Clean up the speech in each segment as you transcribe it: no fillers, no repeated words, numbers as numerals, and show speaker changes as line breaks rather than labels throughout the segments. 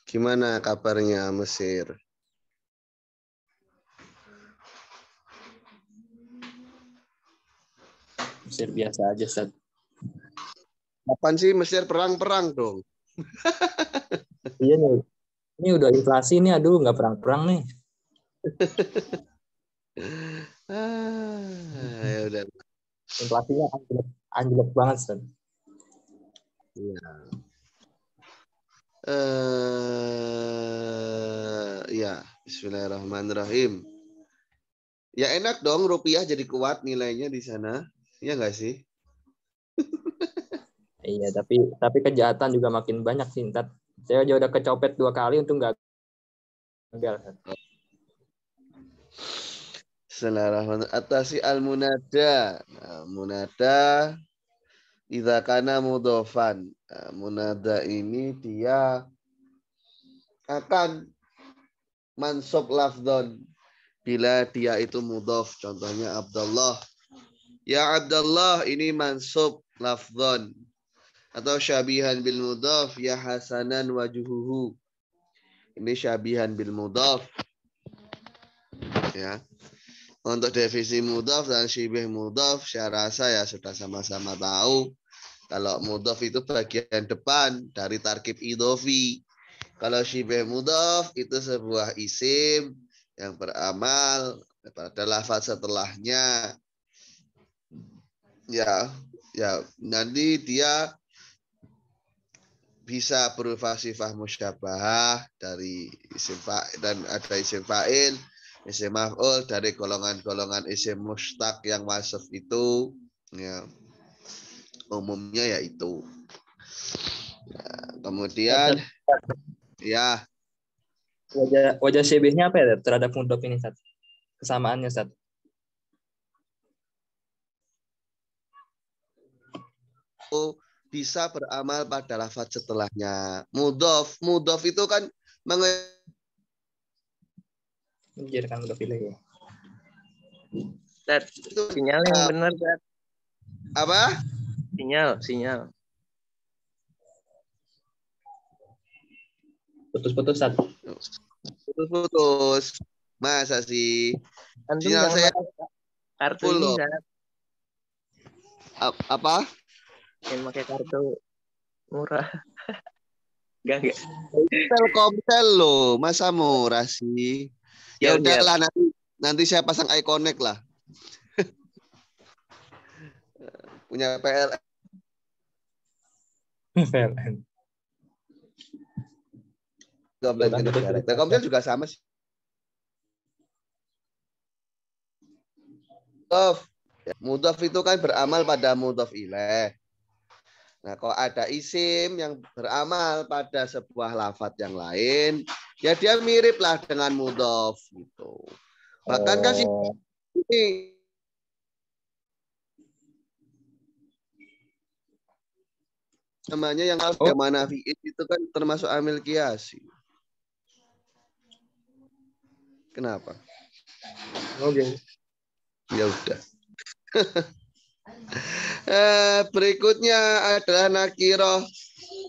Gimana kabarnya Mesir?
Mesir biasa aja, Ustaz.
Kapan sih Mesir perang-perang dong?
Iya nih. Ini udah inflasi nih, aduh nggak perang-perang nih.
Ya udah.
Inflasinya anjlok banget, Ustaz.
Ya. Ya, Bismillahirrahmanirrahim. Ya enak dong rupiah jadi kuat nilainya di sana. Iya nggak sih?
Iya, tapi kejahatan juga makin banyak sih, Ustaz. Saya aja udah kecopet 2 kali untuk nggak gagal.
Bismillahirrahmanirrahim. Atasi al-munada. Nah, munada idza kana mudhofan. Nah, munada ini dia akan mansub lafdhon bila dia itu mudhof. Contohnya Abdullah. Ya Abdullah ini mansub lafdhon. Atau syabihan bil mudhaf ya hasanan wajuhuhu. Ini syabihan bil mudhaf. Ya. Untuk definisi mudhaf dan syibih mudhaf, saya rasa ya sudah sama-sama tahu. Kalau mudhaf itu bagian depan dari tarkib idhofi. Kalau syibih mudhaf itu sebuah isim yang beramal pada lafaz setelahnya. Ya, nanti dia bisa berupa sifat musyabahah dari isim fa'il dan ada isim fa'il, isim maf'ul dari golongan-golongan isim mustaq yang wasaf itu, ya, umumnya yaitu. Kemudian ya
Wajah syibihnya apa ya terhadap mudhof ini, Ustaz? Kesamaannya, Ustaz.
bisa beramal pada lafaz setelahnya. Mudhof itu kan
Menjadikan mudhof ilaih.
Ustaz, sinyal yang benar, Ustaz.
Apa?
Sinyal.
Putus-putus, Ustaz.
Putus. Masa sih?
Antum
Sinyal
jangan
saya
pakai kartu
full
ini,
loh.
Ustaz.
Apa?
Yang pakai kartu murah. Enggak.
Telkomsel loh, masa murah sih? Ya
Siap.
udahlah, nanti saya pasang iConnect lah. Punya PLN. Telkomsel juga sama sih. Mudhof itu kan beramal pada mudhof ilaih. Nah, kalau ada isim yang beramal pada sebuah lafadz yang lain, ya dia mirip lah dengan mudhof gitu. Bahkan kan ini namanya yang manafi'in itu kan termasuk amil qiyasi. Kenapa?
Oke.
Ya udah. Berikutnya adalah nakiroh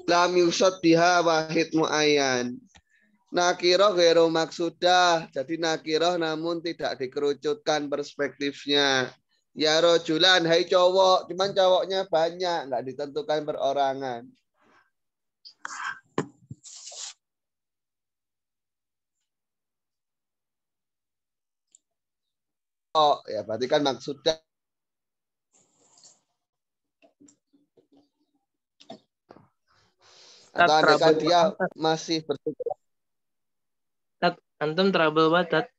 lam yusad biha wahid muayyan. Nakiroh ghairu maksudah. Jadi nakiroh namun tidak dikerucutkan perspektifnya. Ya rojulan, hai cowok. Cuman cowoknya banyak, nggak ditentukan perorangan. Oh, ya berarti kan maksudah. Atau andaikan dia masih bertugas.
Antum trouble banget.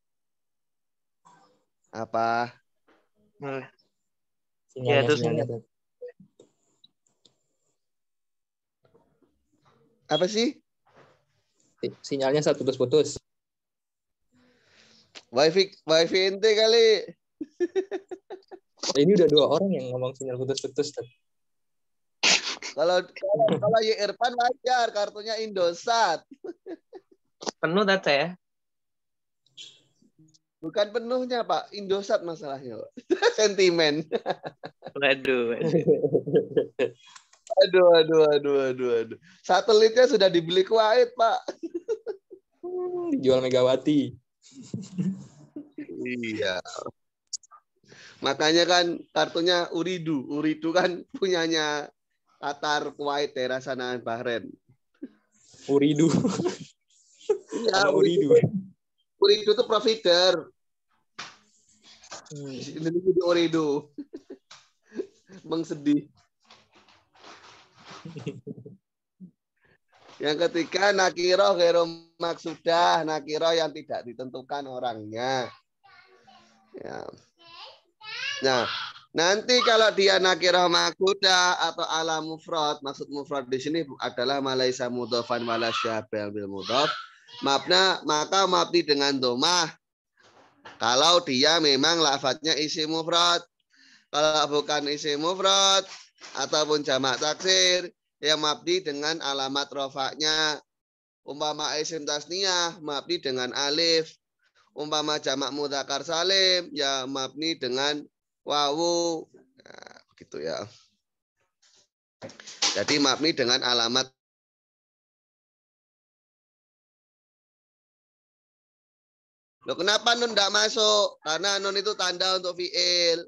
Apa?
Sinyalnya.
Apa sih?
Sinyalnya satu putus-putus.
Wifi ente kali.
Ini udah 2 orang yang ngomong sinyal putus-putus.
Kalau Irfan wajar, kartunya Indosat.
Penuh dat saya.
Bukan penuhnya, Pak. Indosat masalahnya, Pak. Sentimen.
Waduh.
Aduh. Satelitnya sudah dibeli Kuwait, Pak.
Dijual Megawati.
Iya. Makanya kan kartunya Uridu. Uridu kan punyanya Qatar, Kuwait, daerah sana Bahrain.
Uridu.
Iya,
Uridu.
Uridu itu provider. Indonesia di Uridu. Mengsedih. Yang ketiga, nakiro ghairu maksudah. Nakiro yang tidak ditentukan orangnya. Ya. Nah, nanti kalau dia nakirah maksudah atau ala mufrad, maksud mufrad di sini adalah malaisa mudhofan wala syabih bil mudhof. Maka mabni dengan domah. Kalau dia memang lafadznya isi mufrad. Kalau bukan isi mufrad ataupun jamak taksir, yang mabni dengan alamat rofaknya. Umpama isim tasniyah, mabni dengan alif. Umpama jamak mudzakkar salim, ya mabni dengan wawu. Nah, begitu ya. Jadi mabni dengan alamat. Loh, kenapa nun tidak masuk? Karena nun itu tanda untuk fi'il.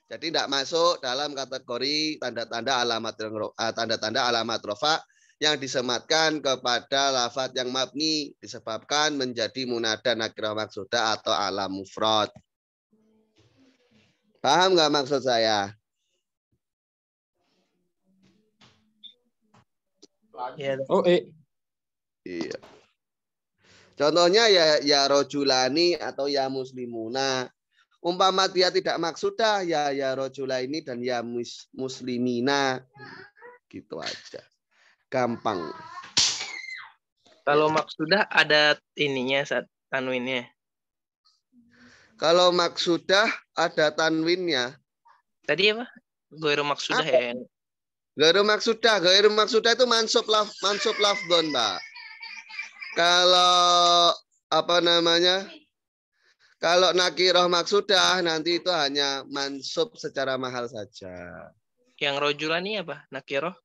Jadi tidak masuk dalam kategori tanda-tanda alamat rofa yang disematkan kepada lafadz yang mabni disebabkan menjadi munada nakirah maksudah atau alam mufrad. Paham nggak maksud saya?
Ya,
Oh,
Iya. Contohnya ya rojulani atau ya muslimuna. Umpama dia tidak maksudah ya rojulaini dan ya muslimina. Gitu aja. Gampang.
kalau maksudah ada ininya saat tanwinnya.
Kalau maksudah ada tanwinnya.
Tadi apa? Ghairu maksudah ya.
Ghairu maksudah itu mansub lafdhon, Pak. Kalau apa namanya? Kalau nakirah maksudah nanti itu hanya mansub secara mahal saja.
Yang rojulani apa? Nakiroh?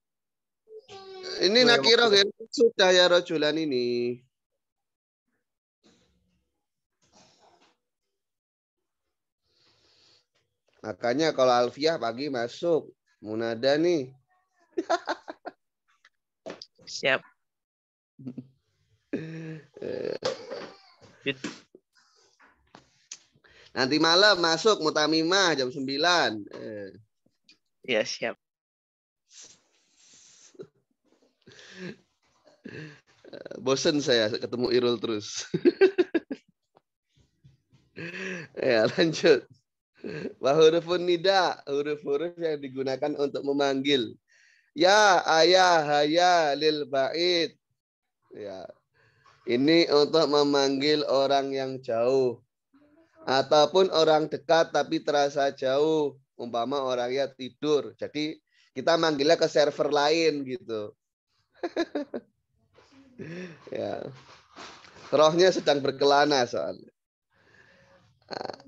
Ini nakirah ghairu maksudah ya rojulan ini. Makanya kalau alfiyah pagi masuk munada nih.
Siap.
Nanti malam masuk mutamimah jam 9.
Ya, siap.
Bosen saya ketemu Irul terus. Ya, lanjut. Hurufun nida, huruf-huruf yang digunakan untuk memanggil. Ya, ayah, haya, lil bait. Ya. Ini untuk memanggil orang yang jauh. Ataupun orang dekat tapi terasa jauh. Umpama orangnya tidur. Jadi kita manggilnya ke server lain gitu. Ya. Rohnya sedang berkelana soalnya.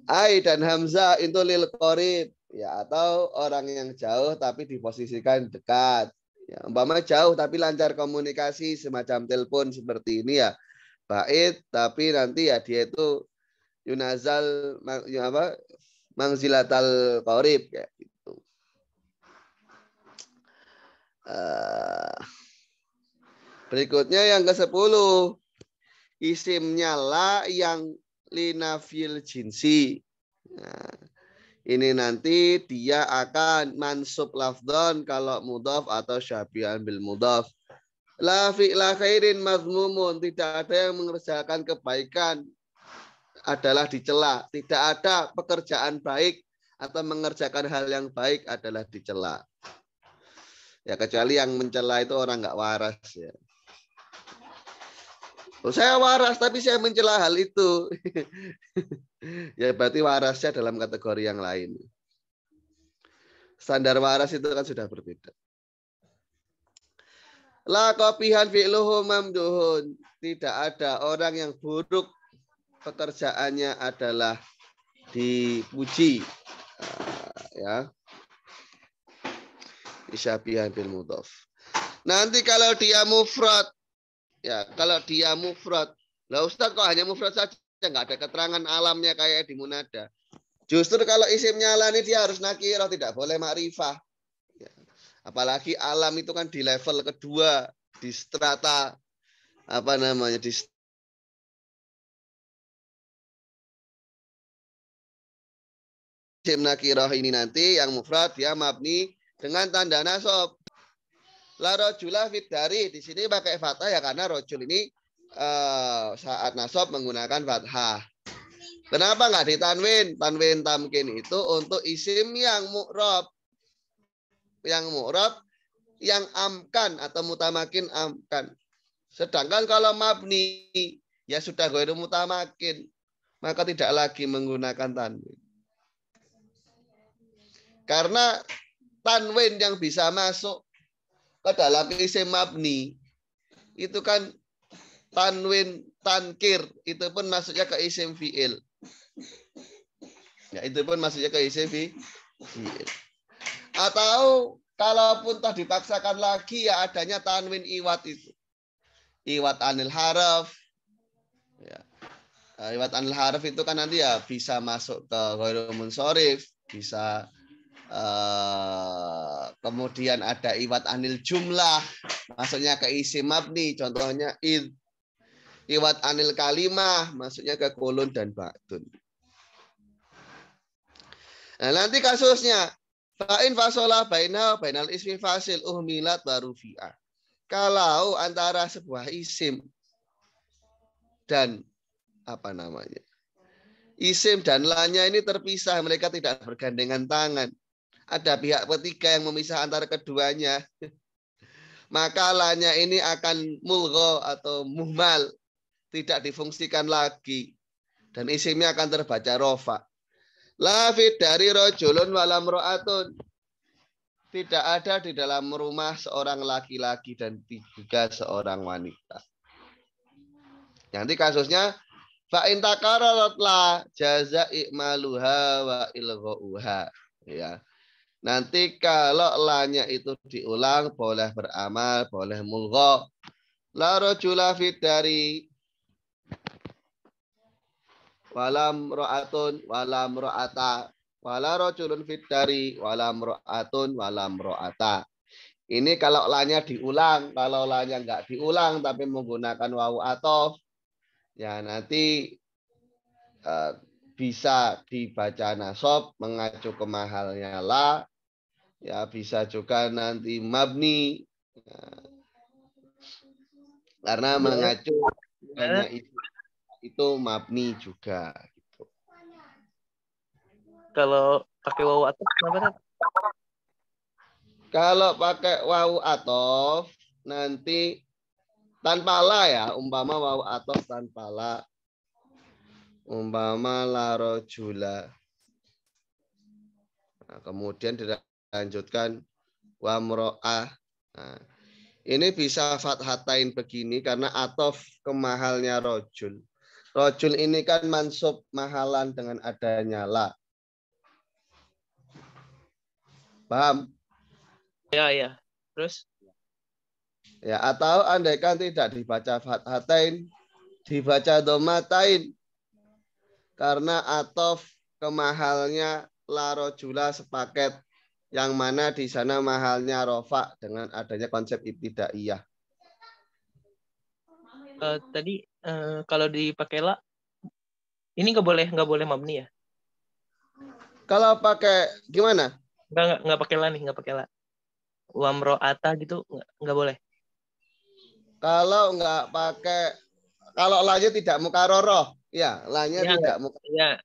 Ai dan Hamzah itu lil qorib. Ya, atau orang yang jauh tapi diposisikan dekat. Ya, umpama jauh tapi lancar komunikasi semacam telepon seperti ini ya. Bait tapi nanti ya dia itu yunazal mangzilatal qorib kayak gitu. Berikutnya yang ke-10. Isimnya la yang linafil jinsi. Nah, ini nanti dia akan mansub lafdhon kalau mudhaf atau syabihan bil mudhaf. La fi'la khairin mazmumun. Tidak ada yang mengerjakan kebaikan adalah dicela. Tidak ada pekerjaan baik atau mengerjakan hal yang baik adalah dicela. Ya kecuali yang mencela itu orang nggak waras ya. Oh, saya waras tapi saya mencela hal itu. Ya berarti warasnya dalam kategori yang lain. Standar waras itu kan sudah berbeda. La qabihan fi'luhu mamduhun. Tidak ada orang yang buruk pekerjaannya adalah dipuji, ya, isyabihan bil mudhaf. Nanti kalau dia mufrad, ya, kalau dia mufrad, lah Ustaz kok hanya mufrad saja, nggak ada keterangan alamnya kayak di munada. Justru kalau isimnya ala ini dia harus nakirah, tidak boleh makrifah. Ya. Apalagi alam itu kan di level kedua, di strata apa namanya, di isim nakirah ini nanti yang mufrad dia mabni dengan tanda nasab. La rojulah fit dari, di sini pakai fathah ya karena rojul ini saat nasab menggunakan fathah. Kenapa nggak ditanwin? Tanwin tamkin itu untuk isim yang mu'rab. Yang mu'rab, yang amkan atau mutamakin amkan. Sedangkan kalau mabni, ya sudah ghairu mutamakin. Maka tidak lagi menggunakan tanwin. Karena tanwin yang bisa masuk ke dalam isim mabni itu kan tanwin tankir, itu pun masuknya ke isim fi'il. Ya, itu pun masuknya ke isim fi'il. Atau kalaupun tak dipaksakan lagi ya adanya tanwin iwat itu. Iwat anil haraf. Ya. Iwat anil haraf itu kan nanti ya bisa masuk ke ghairu munsharif, bisa kemudian ada iwat anil jumlah, masuknya ke isim mabni, contohnya id. Iwat anil kalimah, masuknya ke kolon dan ba'dun. Nah, nanti kasusnya fa'in fasolah bainal ismi fasil uhmilat baru fi'ah. Kalau antara sebuah isim dan apa namanya, isim dan lanya ini terpisah, mereka tidak bergandengan tangan. Ada pihak ketiga yang memisah antara keduanya. Maka lanya ini akan mulgho atau muhmal, tidak difungsikan lagi. Dan isimnya akan terbaca rofa. Lafid dari rojulun walam ro'atun. Tidak ada di dalam rumah seorang laki-laki dan juga seorang wanita. Nanti kasusnya fa'in takaratlah jaza i'maluha wa ilghauha. Ya. Nanti kalau lanya itu diulang boleh beramal, boleh mulgho. La rajula fid dari walam ro'atun walam ro'ata. Wala rajulun fid dari walam ro'atun walam ro'ata. Ini kalau lanya diulang, kalau lanya enggak diulang tapi menggunakan wawu atof, ya nanti bisa dibaca nasab mengacu ke mahalnya la. Ya bisa juga nanti mabni ya, karena mengacu hanya itu mabni juga. Gitu.
Kalau pakai wawu atof kenapa?
Kalau pakai wawu atof nanti tanpa la ya, umpama wawu atof tanpa la, umpama la rojula. Nah, kemudian dilanjutkan wamro'ah. Nah, ini bisa fathatain begini karena atof kemahalnya rojul. Rojul ini kan mansub mahalan dengan adanya la. Paham?
Ya. Terus?
Ya, atau andaikan tidak dibaca fathatain, dibaca domatain. Karena atof kemahalnya la rojula sepaket. Yang mana di sana mahalnya rofa dengan adanya konsep ibtidaiyah.
Tadi kalau dipakai la, ini nggak boleh mabni ya?
Kalau pakai gimana?
Nggak pakai la nih, nggak pakai la. Wamro'ata gitu nggak boleh.
Kalau nggak pakai, kalau lanya tidak mukaroroh, ya lanya tidak mukaroroh.
Ya,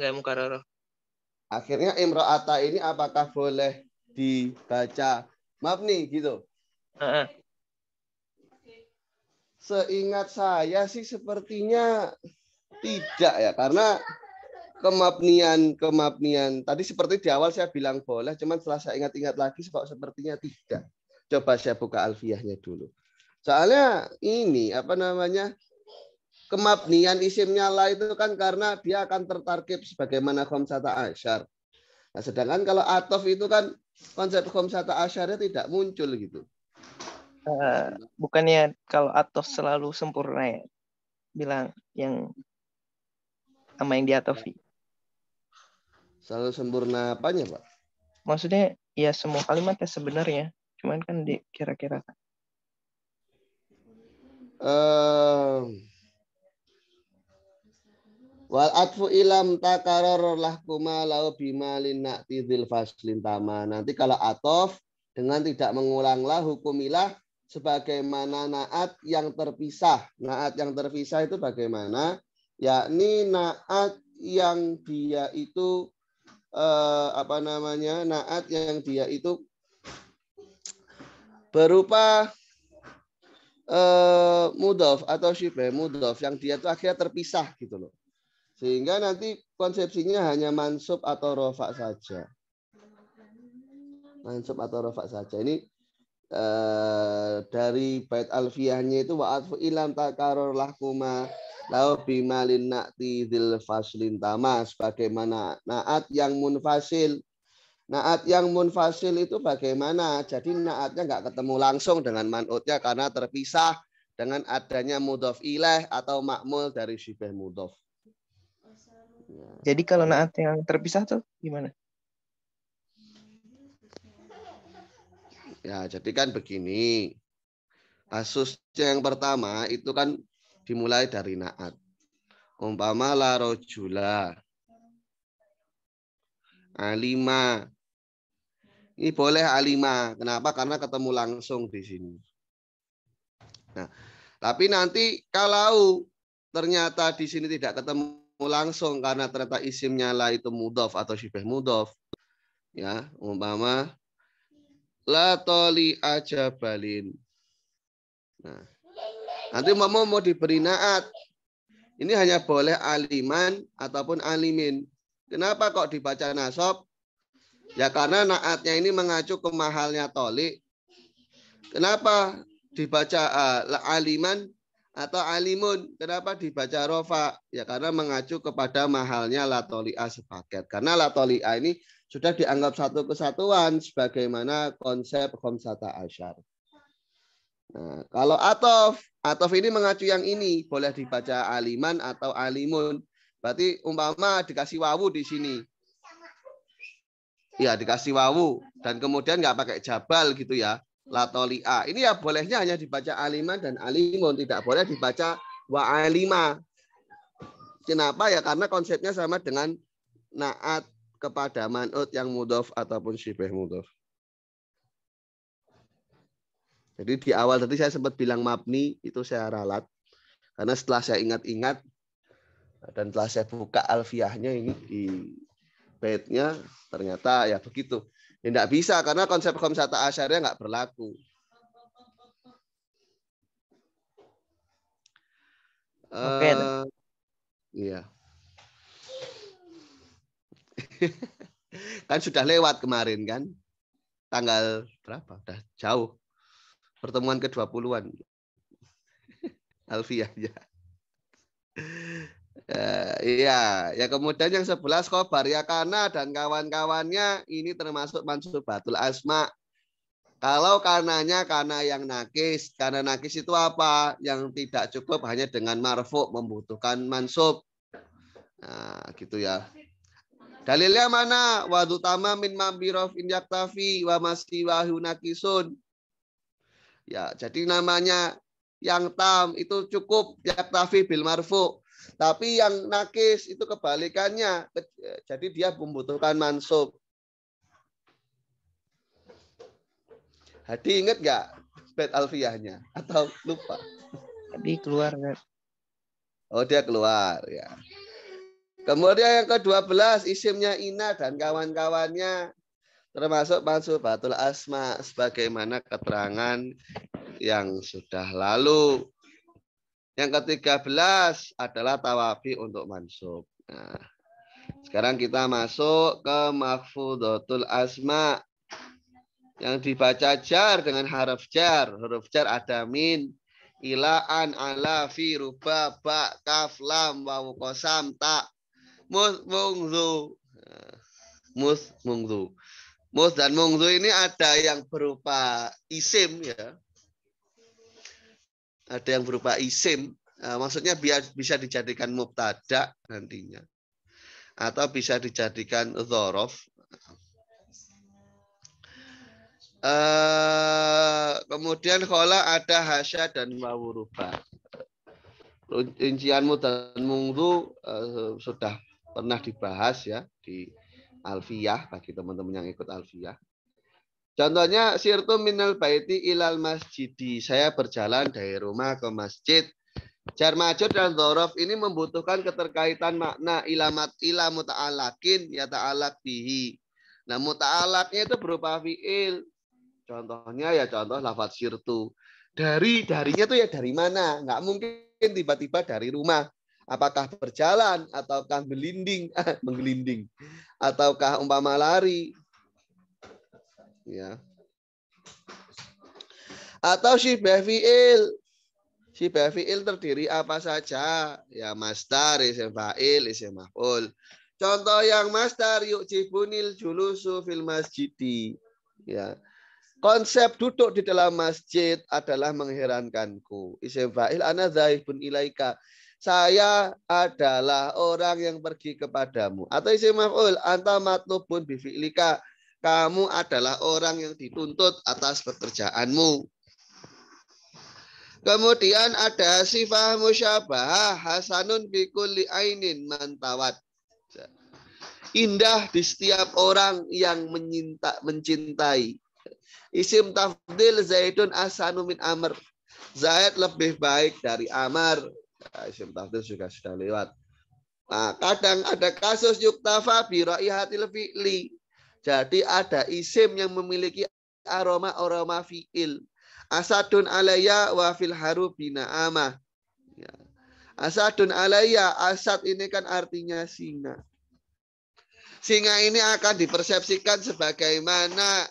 nggak mukaroroh.
Akhirnya imro'ata ini apakah boleh dibaca mabni gitu? Seingat saya sih sepertinya tidak ya, karena kemabnian tadi seperti di awal saya bilang boleh, cuman setelah saya ingat-ingat lagi kok sepertinya tidak. Coba saya buka alfiyahnya dulu. Soalnya ini apa namanya? kemabnian isimnya la itu kan karena dia akan tertarkib sebagaimana khamsata asyar. Nah, sedangkan kalau atof itu kan konsep khamsata asyarnya tidak muncul gitu.
Bukannya kalau atof selalu sempurna ya? Bilang yang sama yang diatofi.
Selalu sempurna apanya, Pak?
Maksudnya ya semua kalimatnya sebenarnya. Cuman kan kira-kira.
Wal atfu ilam takaror lahkuma lau bima linna'ti dzil faslin tama. Nanti kalau atof dengan tidak mengulang-lah hukumilah sebagaimana naat yang terpisah. Naat yang terpisah itu bagaimana? Yakni naat yang dia itu naat yang dia itu berupa mudhof atau syibh mudhof yang dia itu akhirnya terpisah gitu loh. Sehingga nanti konsepsinya hanya mansub atau rofa saja. Mansub atau rofa saja. Ini dari bait alfiyahnya itu wa'atfu ilam takaror lahkuma lau bimalin na'ti dzil faslin tama, sebagaimana naat yang munfasil. Naat yang munfasil itu bagaimana? Jadi naatnya nggak ketemu langsung dengan man'utnya karena terpisah dengan adanya mudhof ilaih atau makmul dari syibh mudhof.
Jadi kalau naat yang terpisah tuh gimana?
Ya, jadi kan begini. Kasusnya yang pertama itu kan dimulai dari naat. Umpama la rojula alima. Ini boleh alima. Kenapa? Karena ketemu langsung di sini. Nah, tapi nanti kalau ternyata di sini tidak ketemu langsung karena ternyata isimnya la itu mudhof atau syibh mudhof, ya, umpama la toli ajabalin. Nah, nanti mau diberi naat. Ini hanya boleh aliman ataupun alimin. Kenapa kok dibaca nasab? Ya karena naatnya ini mengacu ke mahalnya toli. Kenapa dibaca aliman atau alimun? Kenapa dibaca rofa? Ya karena mengacu kepada mahalnya la toli'a sepaket. Karena la toli'a ini sudah dianggap satu kesatuan sebagaimana konsep khamsata asyar. Nah, kalau atof ini mengacu yang ini, boleh dibaca aliman atau alimun. Berarti umpama dikasih wawu di sini. Ya, dikasih wawu dan kemudian nggak pakai jabal gitu ya. La toli'a. Ini ya bolehnya hanya dibaca aliman dan alimun, tidak boleh dibaca wa alima. Kenapa ya? Karena konsepnya sama dengan naat kepada man'ut yang mudhof ataupun syibh mudhof. Jadi di awal tadi saya sempat bilang mabni, itu saya ralat. Karena setelah saya ingat-ingat dan setelah saya buka alfiyahnya ini di baitnya, ternyata ya begitu. Ya, tidak bisa karena konsep khamsata asyariyah nggak berlaku.
Oke.
Iya. Kan sudah lewat kemarin kan. Tanggal berapa? Udah jauh. Pertemuan ke-20-an. Alfiyahnya. Iya, ya kemudian yang 11 khobar ya kana dan kawan-kawannya ini termasuk mansubatul asma. Kalau kananya kana yang nakis, karena nakis itu apa? Yang tidak cukup hanya dengan marfu, membutuhkan mansub. Nah, gitu ya. Dalilnya mana? Wadu tama min mambirof in yaktafi wa masiwahu nakisun. Ya, jadi namanya yang tam itu cukup yaktafi bil marfu. Tapi yang nakis itu kebalikannya. Jadi dia membutuhkan mansub. Hadi ingat nggak bait alfiyahnya? Atau lupa?
Tadi keluar kan?
Oh, dia keluar. Ya. Kemudian yang ke-12, isimnya ina dan kawan-kawannya. Termasuk mansubatul asma. Sebagaimana keterangan yang sudah lalu. Yang ke-13 adalah tawafi untuk mansub. Nah, sekarang kita masuk ke mahfudzatul asma yang dibaca jar dengan huruf jar. Huruf jar ada min, ila, an, ala, fi, ruba, ba, kaf, lam, wawu, qasam, ta, mus, mungzu. Mus, mungzu. Mus dan mungzu ini ada yang berupa isim ya. Ada yang berupa isim. Maksudnya bisa dijadikan mubtada nantinya. Atau bisa dijadikan dzaraf. Kemudian khola ada hasya dan wawu ruba. Rincian mud dan mungzu sudah pernah dibahas ya di Alfiyah bagi teman-teman yang ikut Alfiyah. Contohnya sirtu minal baiti ilal masjidi. Saya berjalan dari rumah ke masjid. Jar majrur dan dzaraf ini membutuhkan keterkaitan makna ila muta'alakin ya ta'alak bihi. Nah, muta'alaknya itu berupa fiil. Contohnya ya contoh lafaz sirtu. Darinya tuh ya dari mana? Nggak mungkin tiba-tiba dari rumah. Apakah berjalan ataukah menggelinding ataukah umpama lari. Ya. Atau syibah fiil. Syibah fiil terdiri apa saja? Ya masdar, isim fa'il, isim maf'ul. Contoh yang masdar yu'jibunil julusu fil masjidi. Ya. Konsep duduk di dalam masjid adalah mengherankanku. Isim fa'il ana dhaibun ilaika. Saya adalah orang yang pergi kepadamu. Atau isim maf'ul anta matlubun bi fi'lika. Kamu adalah orang yang dituntut atas pekerjaanmu. Kemudian ada sifat musyabahah hasanun fi kulli ainin mantawat. Indah di setiap orang yang mencintai. Isim tafdil Zaidun ahsanu min Amr. Zaid lebih baik dari Amr. Nah, isim tafdil juga sudah lewat. Nah, kadang ada kasus yuktafa bi raihatil fi'li. Jadi ada isim yang memiliki aroma fi'il. Asadun alayya wa fil harubi na'amah. Ya. Asadun alayya, asad ini kan artinya singa. Singa ini akan dipersepsikan sebagaimana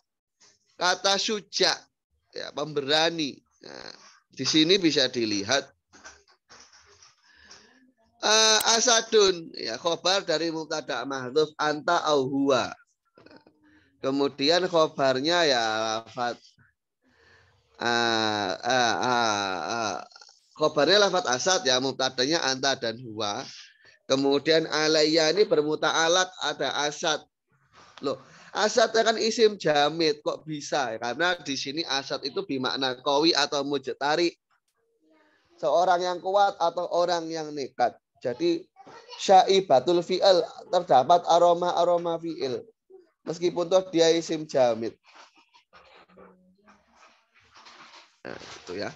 kata syuja, ya, pemberani. Nah, di sini bisa dilihat asadun, ya, khobar dari mubtada mahdhuf anta au huwa. Kemudian khobarnya ya lafaz khobarnya lafaz asad ya, mubtadanya anta dan huwa. Kemudian alayya ini bermuta'alaq ada asad. Loh, asad kan isim jamid kok bisa? Karena di sini asad itu bermakna qawi atau mujtari. Seorang yang kuat atau orang yang nekat. Jadi syaibatul fi'il, terdapat aroma fi'il. Meskipun toh dia isim jamid. Nah, itu ya.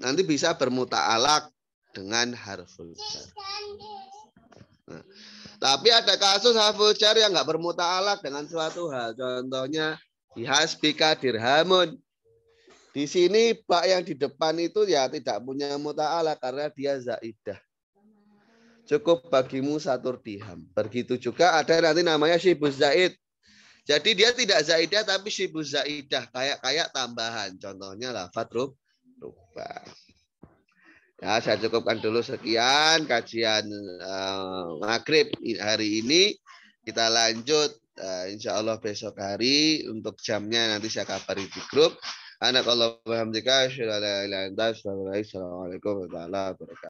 Nanti bisa bermuta'alaq dengan harful jar. Nah, tapi ada kasus harful jar yang nggak bermuta'alaq dengan suatu hal. Contohnya bihasbika dirhamun. Di sini bak yang di depan itu ya tidak punya muta'alaq karena dia zaidah. Cukup bagimu 1 dirham. Begitu juga ada nanti namanya syibuz zaid. Jadi dia tidak zaidah tapi syibuz zaidah, kayak tambahan. Contohnya lafaz rubah. Ya, saya cukupkan dulu sekian kajian maghrib hari ini. Kita lanjut insya Allah besok hari. Untuk jamnya nanti saya kabari di grup. Assalamualaikum warahmatullahi wabarakatuh.